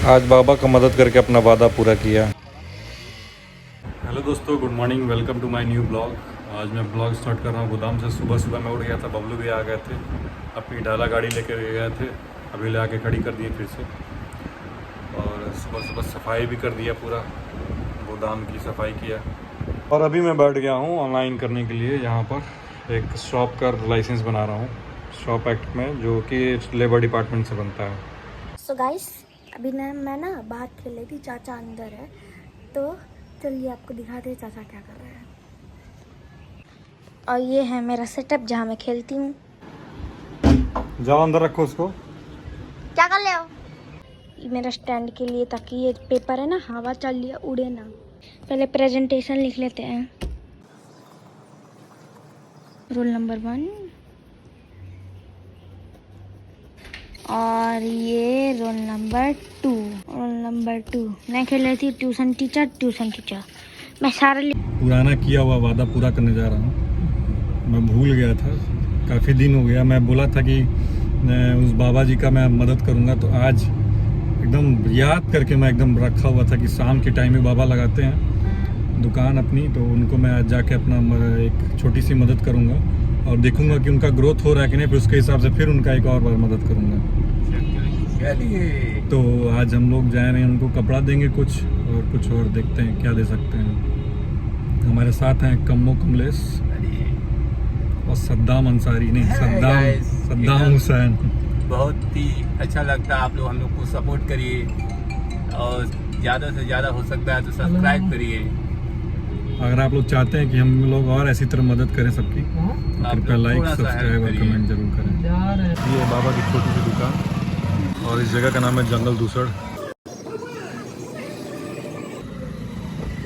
आज बाबा का मदद करके अपना वादा पूरा किया। हेलो दोस्तों, good morning, welcome to my new blog. आज मैं ब्लॉग स्टार्ट कर रहा हूँ गोदाम से। सुबह सुबह मैं उठ गया था, बबलू भी आ गए थे, अपनी डाला गाड़ी लेकर गए थे, अभी ले आके खड़ी कर दिए फिर से। और सुबह सुबह सफाई भी कर दिया, पूरा गोदाम की सफाई किया। और अभी मैं बैठ गया हूँ ऑनलाइन करने के लिए। यहाँ पर एक शॉप का लाइसेंस बना रहा हूँ, शॉप एक्ट में, जो कि लेबर डिपार्टमेंट से बनता है। सो गाइस, अभी मैं ना बाहर खेल रही थी, चाचा अंदर है, तो चलिए आपको दिखाते हैं चाचा क्या कर रहे हैं। और ये है मेरा सेटअप जहाँ मैं खेलती हूँ। जाओ अंदर रखो उसको। क्या कर ले हो? ये मेरा स्टैंड के लिए, ताकि ये पेपर है ना, हवा चल लिया उड़े ना। पहले प्रेजेंटेशन लिख लेते हैं। रोल नंबर 1 और ये रोल नंबर 2। मैं खेल रही थी ट्यूशन टीचर। मैं सारा पुराना किया हुआ वादा पूरा करने जा रहा हूँ। मैं भूल गया था, काफ़ी दिन हो गया। मैं बोला था कि उस बाबा जी का मैं मदद करूँगा, तो आज एकदम याद करके मैं एकदम रखा हुआ था कि शाम के टाइम में बाबा लगाते हैं दुकान अपनी, तो उनको मैं आज जाके अपना एक छोटी सी मदद करूँगा और देखूँगा कि उनका ग्रोथ हो रहा है कि नहीं, फिर उसके हिसाब से फिर उनका एक और बार मदद करूँगा। तो आज हम लोग जा रहे हैं, उनको कपड़ा देंगे कुछ और देखते हैं क्या दे सकते हैं। हमारे साथ हैं कम्मो कमलेश और सद्दाम अंसारी, नहीं सद्दाम हुसैन। बहुत ही अच्छा लगता है, आप लोग हम लोग को सपोर्ट करिए और ज़्यादा से ज़्यादा हो सकता है तो सब्सक्राइब करिए। अगर आप लोग चाहते हैं कि हम लोग और ऐसी तरह मदद करें सबकी, तो कृपया लाइक, सब्सक्राइब और कमेंट जरूर करें। ये है बाबा की छोटी सी दुकान और इस जगह का नाम है जंगल दूसर।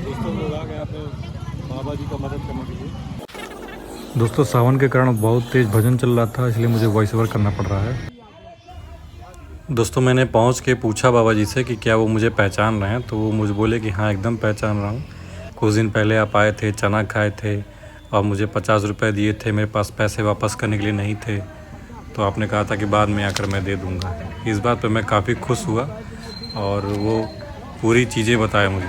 दोस्तों लोग आ गए अपने बाबा जी का मदद करने के लिए। दोस्तों सावन के कारण बहुत तेज भजन चल रहा था, इसलिए मुझे वॉइस ओवर करना पड़ रहा है। दोस्तों मैंने पहुंच के पूछा बाबा जी से कि क्या वो मुझे पहचान रहे हैं, तो वो मुझे बोले कि हाँ एकदम पहचान रहा हूँ। कुछ दिन पहले आप आए थे, चना खाए थे और मुझे 50 रुपये दिए थे। मेरे पास पैसे वापस करने के लिए नहीं थे, तो आपने कहा था कि बाद में आकर मैं दे दूँगा। इस बात पे मैं काफ़ी खुश हुआ और वो पूरी चीज़ें बताए मुझे।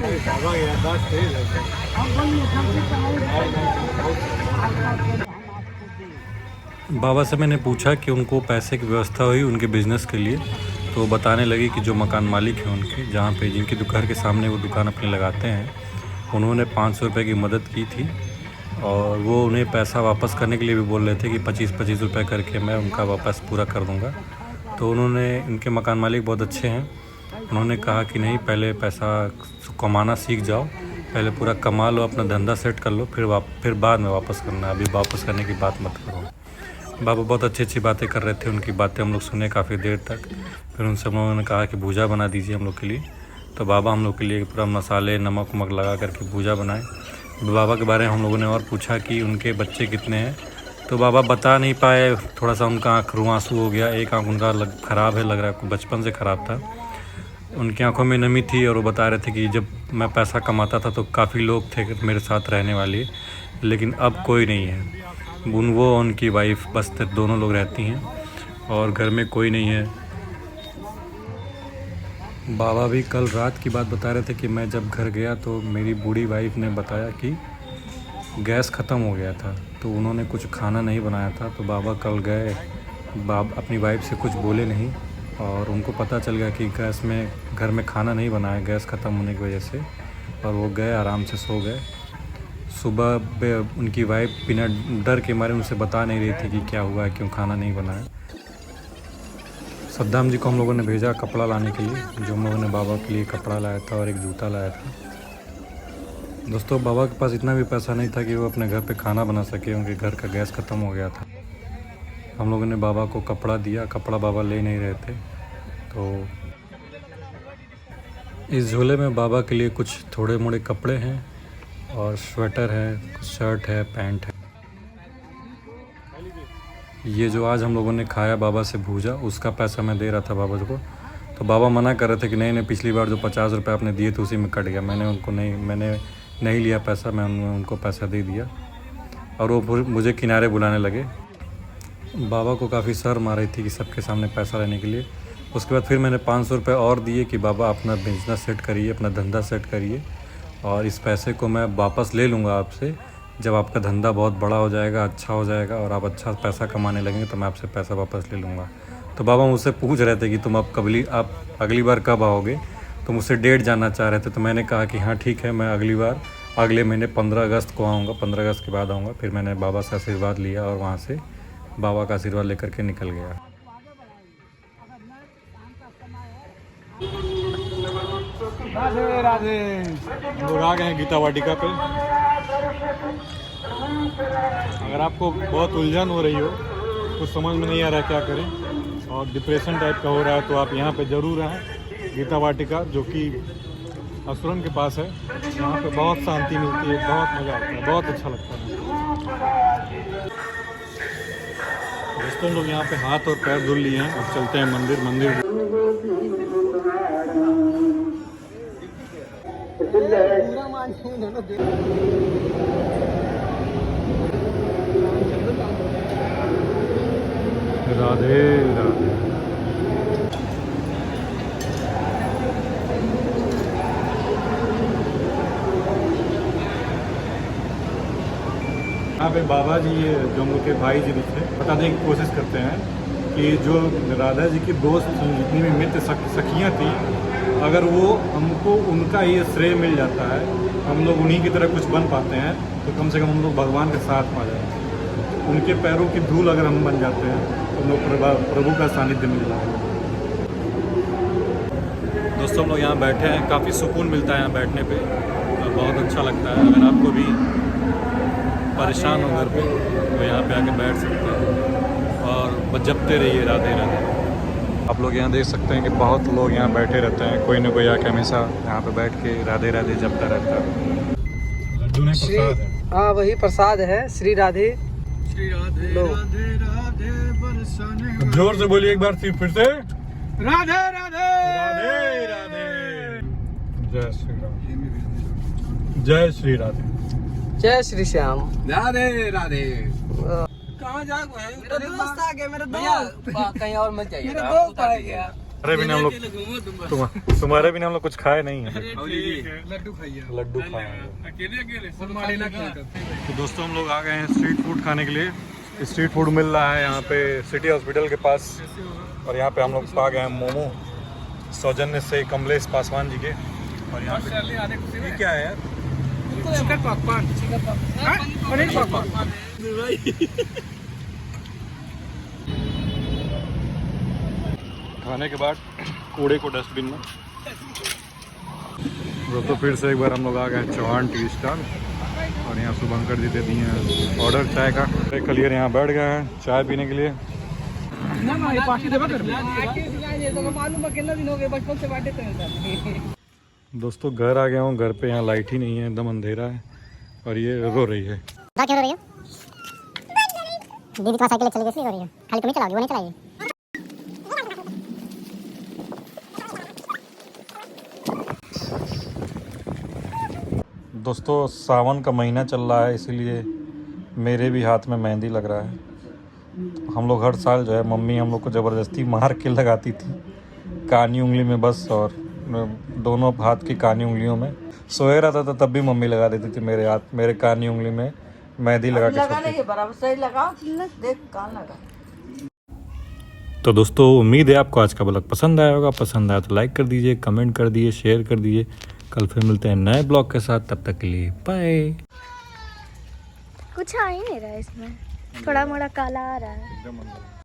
बाबा से मैंने पूछा कि उनको पैसे की व्यवस्था हुई उनके बिज़नेस के लिए, तो वो बताने लगी कि जो मकान मालिक हैं उनके, जहाँ पे जिनके घर के सामने वो दुकान अपनी लगाते हैं, उन्होंने 500 रुपये की मदद की थी और वो उन्हें पैसा वापस करने के लिए भी बोल रहे थे कि 25-25 रुपये करके मैं उनका वापस पूरा कर दूँगा। तो उन्होंने, इनके मकान मालिक बहुत अच्छे हैं, उन्होंने कहा कि नहीं, पहले पैसा कमाना सीख जाओ, पहले पूरा कमा लो, अपना धंधा सेट कर लो, फिर बाद में वापस करना, अभी वापस करने की बात मत करो। बाबा बहुत अच्छी बातें कर रहे थे, उनकी बातें हम लोग सुने काफ़ी देर तक। फिर उनसे हम लोगों ने कहा कि भूजा बना दीजिए हम लोग के लिए, तो बाबा हम लोग के लिए पूरा मसाले नमक वमक लगा करके भूजा बनाए। बाबा के बारे में हम लोगों ने और पूछा कि उनके बच्चे कितने हैं, तो बाबा बता नहीं पाए। थोड़ा सा उनका आँख रुआंसू हो गया, एक आँख उनका ख़राब है, लग रहा है बचपन से ख़राब था, उनकी आंखों में नमी थी। और वो बता रहे थे कि जब मैं पैसा कमाता था तो काफ़ी लोग थे मेरे साथ रहने वाले, लेकिन अब कोई नहीं है। वो उनकी वाइफ बस दोनों लोग रहती हैं और घर में कोई नहीं है। बाबा भी कल रात की बात बता रहे थे कि मैं जब घर गया तो मेरी बूढ़ी वाइफ ने बताया कि गैस ख़त्म हो गया था, तो उन्होंने कुछ खाना नहीं बनाया था। तो बाबा कल गए, अपनी वाइफ से कुछ बोले नहीं और उनको पता चल गया कि घर में खाना नहीं बना है गैस ख़त्म होने की वजह से, और वो गए आराम से सो गए। सुबह उनकी वाइफ बिना डर के मारे उनसे बता नहीं रही थी कि क्या हुआ है, क्यों खाना नहीं बना है। सद्दाम जी को हम लोगों ने भेजा कपड़ा लाने के लिए, जो हम लोगों ने बाबा के लिए कपड़ा लाया था और एक जूता लाया था। दोस्तों बाबा के पास इतना भी पैसा नहीं था कि वो अपने घर पे खाना बना सके, उनके घर का गैस ख़त्म हो गया था। हम लोगों ने बाबा को कपड़ा दिया, कपड़ा बाबा ले नहीं रहे थे, तो इस झोले में बाबा के लिए कुछ थोड़े मोड़े कपड़े हैं और स्वेटर है, शर्ट है, पैंट है। ये जो आज हम लोगों ने खाया बाबा से भूजा, उसका पैसा मैं दे रहा था बाबा को, तो बाबा मना कर रहे थे कि नहीं, पिछली बार जो 50 रुपये आपने दिए थे उसी में कट गया। मैंने नहीं लिया पैसा, मैं उनको पैसा दे दिया और वो मुझे किनारे बुलाने लगे। बाबा को काफ़ी शर्म आ रही थी कि सबके सामने पैसा लेने के लिए। उसके बाद फिर मैंने 500 रुपये और दिए कि बाबा अपना बिजनेस सेट करिए, अपना धंधा सेट करिए, और इस पैसे को मैं वापस ले लूँगा आपसे जब आपका धंधा बहुत बड़ा हो जाएगा, अच्छा हो जाएगा और आप अच्छा पैसा कमाने लगेंगे तो मैं आपसे पैसा वापस ले लूँगा। तो बाबा मुझसे पूछ रहे थे कि तुम आप अगली बार कब आओगे, तो मुझसे डेट जानना चाह रहे थे। तो मैंने कहा कि हाँ ठीक है, मैं अगली बार अगले महीने 15 अगस्त को आऊँगा, 15 अगस्त के बाद आऊँगा। फिर मैंने बाबा से आशीर्वाद लिया और वहाँ से बाबा का आशीर्वाद लेकर के निकल गया। राधे राधे। हम लोग आ गए हैं गीता वाटिका पे। अगर आपको बहुत उलझन हो रही हो, कुछ समझ में नहीं आ रहा है क्या करें और डिप्रेशन टाइप का हो रहा है, तो आप यहाँ पे ज़रूर आएँ। गीता वाटिका जो कि असुरन के पास है, यहाँ पे बहुत शांति मिलती है, बहुत मज़ा आता है, बहुत अच्छा लगता है। दोस्तों लोग यहाँ पे हाथ और पैर धुल लिए हैं और चलते हैं मंदिर। राधे राधे। यहाँ पे बाबा जी जो हम लोग के भाई जी थे, बताने की कोशिश करते हैं कि जो राधा जी की दोस्त थी, जितनी भी मित्र सखियाँ थी, अगर वो हमको उनका ये श्रेय मिल जाता है, हम लोग उन्हीं की तरह कुछ बन पाते हैं, तो कम से कम हम लोग भगवान के साथ पा जाते हैं। उनके पैरों की धूल अगर हम बन जाते हैं तो हम लोग प्रभु का सानिध्य मिल जाता है। दोस्तों हम लोग यहाँ बैठे हैं, काफ़ी सुकून मिलता है यहाँ बैठने पे और बहुत अच्छा लगता है। अगर आपको भी परेशान हो घर पे तो यहाँ पे आके बैठ सकते हैं और जपते रहिए राधे राधे। आप लोग यहाँ देख सकते हैं कि बहुत लोग यहाँ बैठे रहते हैं, कोई ना कोई आके हमेशा यहाँ पे बैठ के राधे राधे जपता रहता है। लड्डू नहीं प्रसाद है। हाँ वही प्रसाद है। श्री राधे राधे लो। राधे राधे बरसाने। जोर से बोलिए एक बार फिर से। राधे राधे राधे राधे। जय श्री राम। जय श्री राधे। जय श्री श्याम। राधे राधे। कहाँ जा मेरा दोस्त आ गया, मेरा दोस्त कहीं और मत जाइए, मेरा दोस्त आ गया। तुम्हारे बिना हम लोग कुछ खाए नहीं है। लड्डू खाइए। लड्डू खाए। अकेले तो दोस्तों हम लोग आ गए हैं स्ट्रीट फूड खाने के लिए। स्ट्रीट फूड मिल रहा है यहाँ पे सिटी हॉस्पिटल के पास, और यहाँ पे हम लोग आ गए हैं मोमो सौजन्य से कमलेश पासवान जी के। और यहाँ पे ये क्या है यार? Chicken popcorn. पनीर पॉपकॉर्न। खाने के बाद कूड़े को डस्टबिन में। दोस्तों फिर से एक बार हम लोग आ गए चौहान टी स्टॉल, और यहाँ शुभंकर जी दे दिए हैं ऑर्डर चाय का। क्लियर यहाँ बैठ गए हैं चाय पीने के लिए। दोस्तों घर आ गया हूँ, घर पे यहाँ लाइट ही नहीं है, एकदम अंधेरा है और ये रो रही है। क्यों रो रही हो? दीदी तुम्हारी साइकिल चली गई इसलिए रो रही हो? खाली तुम ही चलाओगी, वो नहीं चलाएगी। दोस्तों सावन का महीना चल रहा है, इसीलिए मेरे भी हाथ में मेहंदी लग रहा है। हम लोग हर साल जो है मम्मी हम लोग को ज़बरदस्ती मार के लगाती थी कानी उंगली में बस, और दोनों हाथ की कानी उंगलियों में। सोए रहता था तब भी मम्मी लगा देती थी मेरे कानी उंगली में मेहंदी लगा के बराबर सही लगाओ, देख कहाँ लगा। तो दोस्तों उम्मीद है आपको आज का ब्लॉग पसंद आया होगा। पसंद आया तो लाइक कर दीजिए, कमेंट कर दीजिए, शेयर कर दीजिए। कल फिर मिलते हैं नए ब्लॉग के साथ, तब तक के लिए बाय। कुछ आ ही नहीं रहा है इसमें, थोड़ा मोड़ा काला आ रहा है।